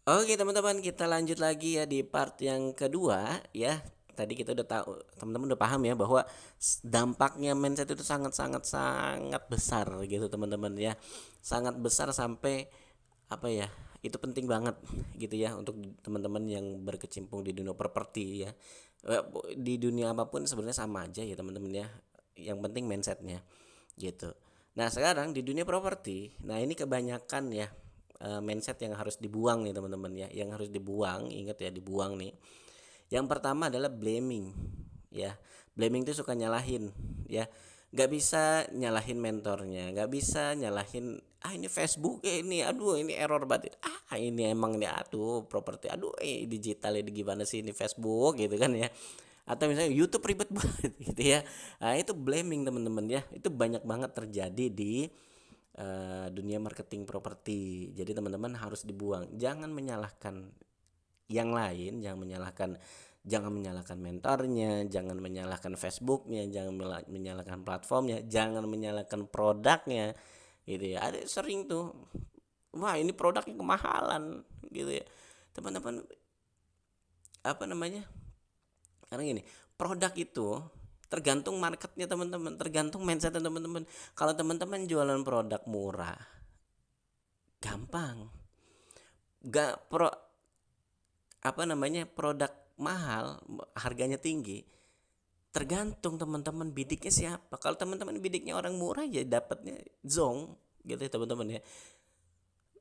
Oke teman-teman, kita lanjut lagi ya di part yang kedua ya. Tadi kita udah tahu, teman-teman udah paham ya bahwa dampaknya mindset itu sangat sangat sangat besar gitu teman-teman ya. Sangat besar sampai apa ya? Itu penting banget gitu ya untuk teman-teman yang berkecimpung di dunia properti ya. Di dunia apapun sebenarnya sama aja ya teman-teman ya. Yang penting mindsetnya gitu. Nah sekarang di dunia properti, nah ini kebanyakan ya mindset yang harus dibuang nih teman-teman ya, yang harus dibuang, ingat ya dibuang nih. Yang pertama adalah blaming ya. Blaming itu suka nyalahin ya. Gak bisa nyalahin mentornya, gak bisa nyalahin ini Facebook ini aduh ini error banget, ini emang nih aduh properti aduh digital ini gimana sih ini Facebook gitu kan ya, atau misalnya YouTube ribet banget gitu ya. Nah, itu blaming teman-teman ya. Itu banyak banget terjadi di dunia marketing properti. Jadi teman-teman harus dibuang. Jangan menyalahkan yang lain, jangan menyalahkan mentornya, jangan menyalahkan Facebooknya, jangan menyalahkan platformnya, jangan menyalahkan produknya gitu ya. Ada sering tuh, wah ini produknya kemahalan gitu ya. Teman-teman apa namanya? Karena gini, produk itu tergantung marketnya teman-teman, tergantung mindset teman-teman. Kalau teman-teman jualan produk murah, gampang. Gak pro apa namanya produk mahal, harganya tinggi. Tergantung teman-teman bidiknya siapa. Kalau teman-teman bidiknya orang murah ya dapatnya zong gitu ya teman-teman ya.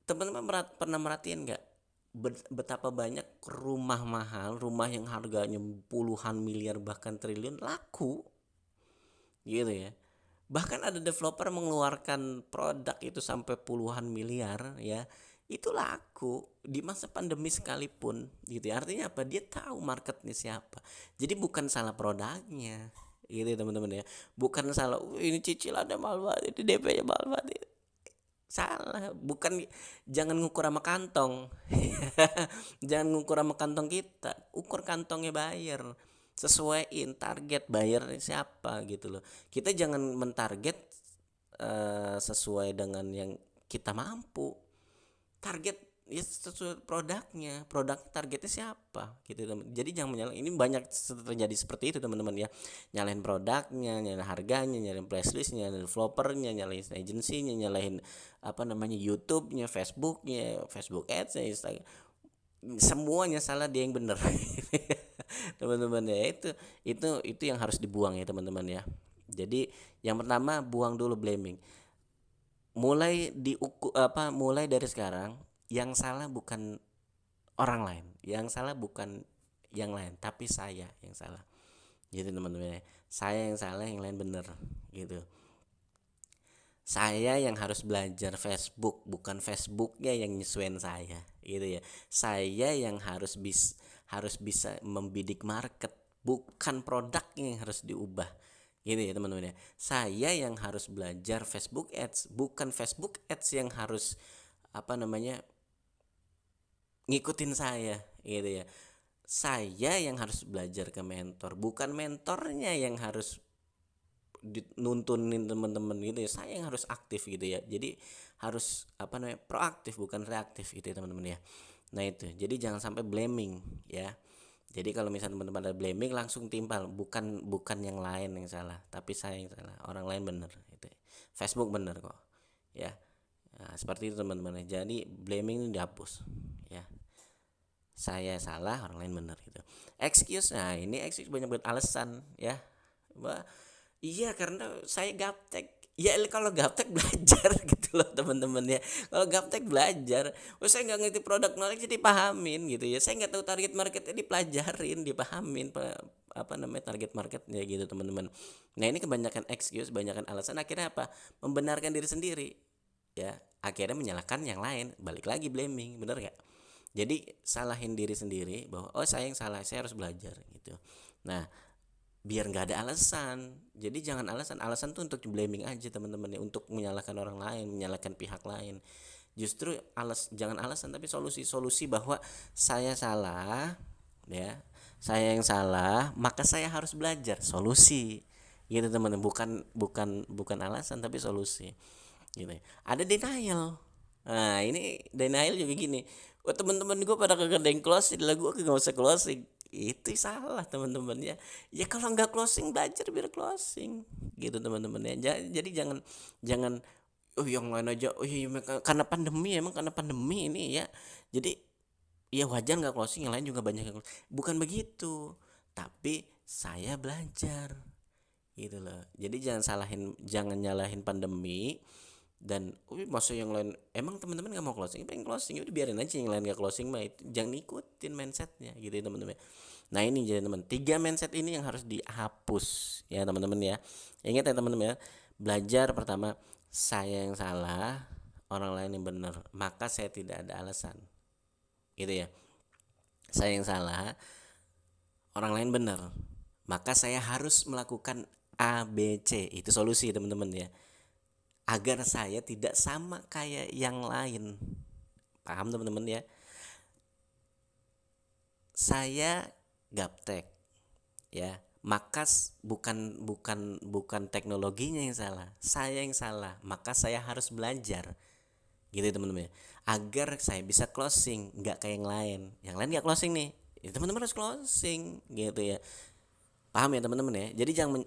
Teman-teman pernah merhatiin nggak betapa banyak rumah mahal, rumah yang harganya puluhan miliar bahkan triliun laku gitu ya. Bahkan ada developer mengeluarkan produk itu sampai puluhan miliar ya. Itu laku di masa pandemi sekalipun gitu ya. Artinya apa? Dia tahu marketnya siapa. Jadi bukan salah produknya gitu ya teman-teman ya. Bukan salah ini cicilannya mahal banget, ini DP-nya mahal banget. Salah, bukan, jangan ngukur sama kantong. Jangan ngukur sama kantong kita, ukur kantongnya buyer, sesuaiin target bayarnya siapa gitu loh. Kita jangan mentarget sesuai dengan yang kita mampu. Target ya sesuai produk targetnya siapa gitu teman. Jadi jangan menyalahin, ini banyak terjadi seperti itu teman-teman ya. Nyalahin produknya, nyalahin harganya, nyalahin price listnya, nyalahin developernya, nyalahin agensinya, nyalahin apa namanya YouTube-nya, Facebook-nya, Facebook Ads-nya, Instagram, semuanya salah dia yang benar. Teman-teman ya, itu yang harus dibuang ya teman-teman ya. Jadi yang pertama buang dulu blaming. Mulai dari sekarang, yang salah bukan orang lain, yang salah bukan yang lain, tapi saya yang salah gitu teman-teman ya. Saya yang salah, yang lain bener gitu. Saya yang harus belajar Facebook, bukan Facebooknya yang nyesuaiin saya gitu ya. Saya yang harus bisa membidik market, bukan produknya yang harus diubah gitu ya teman-teman ya. Saya yang harus belajar Facebook Ads, bukan Facebook Ads yang harus apa namanya ngikutin saya gitu ya. Saya yang harus belajar ke mentor, bukan mentornya yang harus nuntunin teman-teman gitu ya. Saya yang harus aktif gitu ya. Jadi harus apa namanya proaktif bukan reaktif gitu ya teman-teman ya. Nah itu, jadi jangan sampai blaming ya. Jadi kalau misalnya teman-teman ada blaming langsung timpal, bukan bukan yang lain yang salah, tapi saya yang salah, orang lain bener itu. Facebook bener kok ya. Nah, seperti itu teman-teman. Jadi blaming ini dihapus ya. Saya salah, orang lain benar gitu. Excuse, nah ini excuse banyak banget alasan ya. Wah, iya karena saya gaptek. Ya kalau gaptek belajar gitu loh teman-teman ya. Kalau gaptek belajar, saya nggak ngerti produk knowledge jadi pahamin gitu ya. Saya nggak tahu target marketnya dipelajarin, dipahamin apa namanya target marketnya gitu teman-teman. Nah ini kebanyakan excuse, kebanyakan alasan akhirnya apa? Membenarkan diri sendiri ya. Akhirnya menyalahkan yang lain, balik lagi blaming, bener nggak? Jadi salahin diri sendiri bahwa oh saya yang salah, saya harus belajar gitu. Nah biar nggak ada alasan, jadi jangan alasan tuh untuk blaming aja teman-teman ya, untuk menyalahkan orang lain, menyalahkan pihak lain. Justru jangan alasan tapi solusi bahwa saya salah ya, saya yang salah maka saya harus belajar, solusi gitu teman-teman, bukan bukan bukan alasan tapi solusi gitu ya. Ada denial. Nah ini denial juga gini, Wah, teman-teman gue pada kagak ada yang closing lah, gue kagak usah closing. Itu salah teman-teman ya. Ya kalau nggak closing, belajar biar closing gitu teman-teman ya. Jadi jangan jangan oh yang lain aja, oh iya karena pandemi, emang karena pandemi ini ya. Jadi ya wajar nggak closing, yang lain juga banyak yang closing. Bukan begitu, tapi saya belajar gitu loh. Jadi jangan nyalahin pandemi. Dan masa yang lain, emang teman-teman nggak mau closing, pengen closing udah biarin aja, yang lain nggak closing mah itu jangan ikutin mindsetnya gitu ya teman-teman. Nah ini jadi teman, 3 mindset ini yang harus dihapus ya teman-teman ya. Ingat ya teman-teman ya, belajar pertama, saya yang salah, orang lain yang benar, maka saya tidak ada alasan gitu ya. Saya yang salah, orang lain benar, maka saya harus melakukan A B C, itu solusi teman-teman ya, agar saya tidak sama kayak yang lain. Paham teman-teman ya? Saya gaptek ya. Maka bukan teknologinya yang salah, saya yang salah. Maka saya harus belajar. Gitu teman-teman ya. Agar saya bisa closing, nggak kayak yang lain. Yang lain nggak closing nih. Ya, teman-teman harus closing gitu ya. Paham ya teman-teman ya? Jadi jangan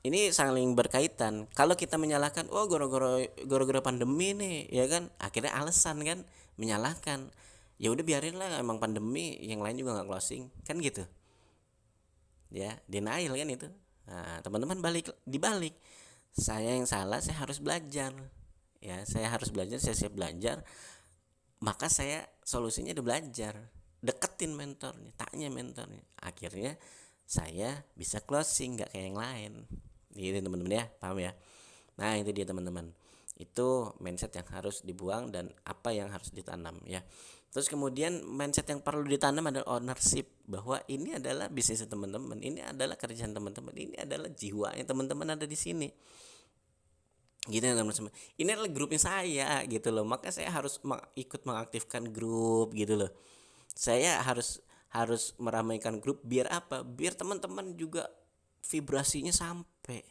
ini saling berkaitan. Kalau kita menyalahkan, oh gara-gara pandemi nih, ya kan? Akhirnya alasan kan menyalahkan. Ya udah biarin lah, emang pandemi, yang lain juga nggak closing, kan gitu. Ya, denial kan itu. Nah, teman-teman dibalik. Saya yang salah, saya harus belajar. Ya, saya harus belajar, saya siap belajar. Maka saya solusinya udah belajar. Deketin mentornya, tanya mentornya. Akhirnya saya bisa closing, nggak kayak yang lain. Gitu teman-teman ya, paham ya? Nah itu dia teman-teman, itu mindset yang harus dibuang dan apa yang harus ditanam ya. Terus kemudian mindset yang perlu ditanam adalah ownership, bahwa ini adalah bisnis teman-teman, ini adalah kerjaan teman-teman, ini adalah jiwa yang teman-teman ada di sini gitu ya teman-teman. Ini adalah grupnya saya gitu loh, maka saya harus ikut mengaktifkan grup gitu loh. Saya harus harus meramaikan grup, biar apa? Biar teman-teman juga vibrasinya sampai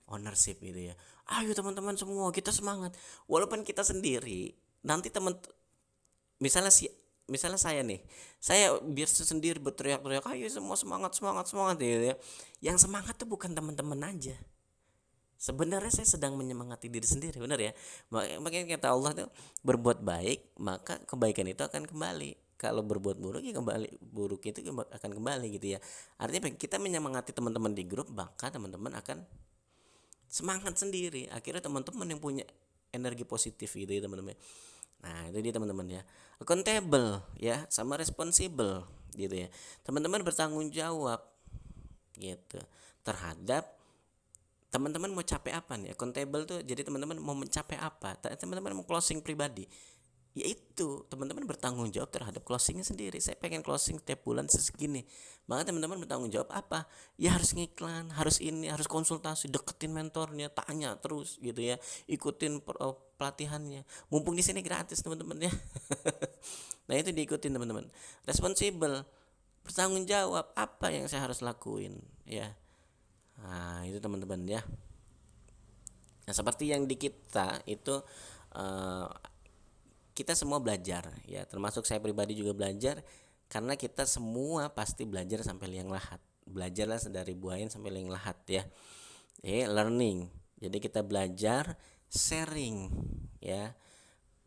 ownership gitu ya. Ayo teman-teman semua kita semangat. Walaupun kita sendiri, nanti misalnya saya nih, saya biar sendiri berteriak-teriak, ayo semua semangat semangat semangat gitu ya. Yang semangat tuh bukan teman-teman aja. Sebenarnya saya sedang menyemangati diri sendiri, benar ya. Makanya kata Allah tuh, berbuat baik maka kebaikan itu akan kembali. Kalau berbuat buruk ya kembali, buruk itu akan kembali gitu ya. Artinya kita menyemangati teman-teman di grup, maka teman-teman akan semangat sendiri. Akhirnya teman-teman yang punya energi positif gitu ya teman-teman. Nah itu dia teman-teman ya, accountable ya, sama responsible gitu ya. Teman-teman bertanggung jawab gitu terhadap teman-teman mau capai apa nih. Accountable tuh jadi teman-teman mau mencapai apa, teman-teman mau closing pribadi, yaitu teman-teman bertanggung jawab terhadap closingnya sendiri. Saya pengen closing tiap bulan segini, maka teman-teman bertanggung jawab apa, ya harus ngiklan, harus ini, harus konsultasi, deketin mentornya, tanya terus gitu ya, ikutin pelatihannya, mumpung di sini gratis teman-teman ya. Nah itu diikutin teman-teman. Responsible, bertanggung jawab, apa yang saya harus lakuin ya. Nah itu teman-teman ya. Nah seperti yang di kita itu, uh, kita semua belajar ya, termasuk saya pribadi juga belajar, karena kita semua pasti belajar sampai liang lahat. Belajarlah dari buayan sampai liang lahat ya. Learning. Jadi kita belajar, sharing ya,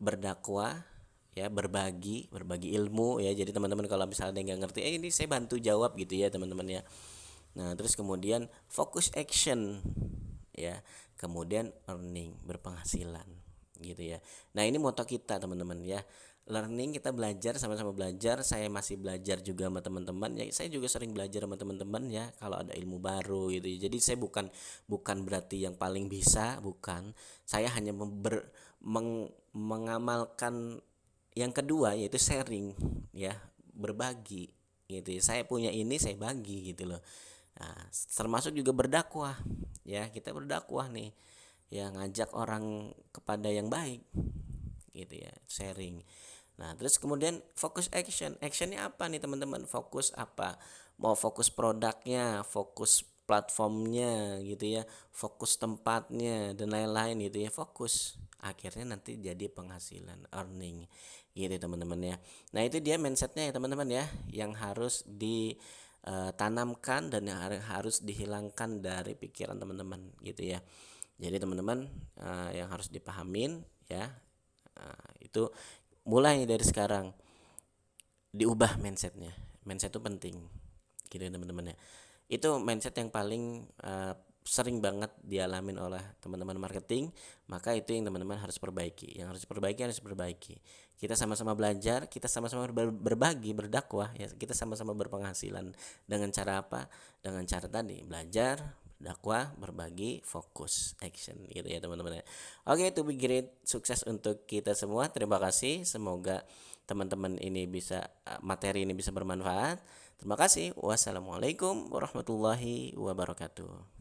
berdakwah ya, berbagi ilmu ya. Jadi teman-teman kalau misalnya ada yang nggak ngerti, ini saya bantu jawab gitu ya teman-teman ya. Nah terus kemudian fokus action ya, kemudian earning, berpenghasilan gitu ya. Nah ini moto kita teman-teman ya, learning, kita belajar, sama-sama belajar. Saya masih belajar juga sama teman-teman ya, saya juga sering belajar sama teman-teman ya kalau ada ilmu baru gitu ya. Jadi saya bukan berarti yang paling bisa, bukan. Saya hanya mengamalkan yang kedua, yaitu sharing ya, berbagi gitu ya. Saya punya ini, saya bagi gitu loh. Nah, termasuk juga berdakwah ya, kita berdakwah nih ya, ngajak orang kepada yang baik gitu ya, sharing. Nah terus kemudian fokus action. Actionnya apa nih teman-teman? Fokus apa? Mau fokus produknya, fokus platformnya gitu ya, fokus tempatnya dan lain-lain gitu ya. Fokus akhirnya nanti jadi penghasilan, earning gitu teman-teman ya. Nah itu dia mindsetnya ya teman-teman ya, yang harus ditanamkan dan yang harus dihilangkan dari pikiran teman-teman gitu ya. Jadi teman-teman yang harus dipahamin ya, itu mulai dari sekarang diubah mindsetnya. Mindset itu penting gitu ya teman-teman ya. Itu mindset yang paling sering banget dialamin oleh teman-teman marketing, maka itu yang teman-teman harus perbaiki. Yang harus perbaiki. Kita sama-sama belajar, kita sama-sama berbagi, berdakwah ya. Kita sama-sama berpenghasilan dengan cara apa? Dengan cara tadi, belajar, dakwah, berbagi, fokus, action gitu ya teman-teman ya. Oke, to be great, sukses untuk kita semua. Terima kasih. Semoga teman-teman ini bisa materi ini bisa bermanfaat. Terima kasih. Wassalamualaikum warahmatullahi wabarakatuh.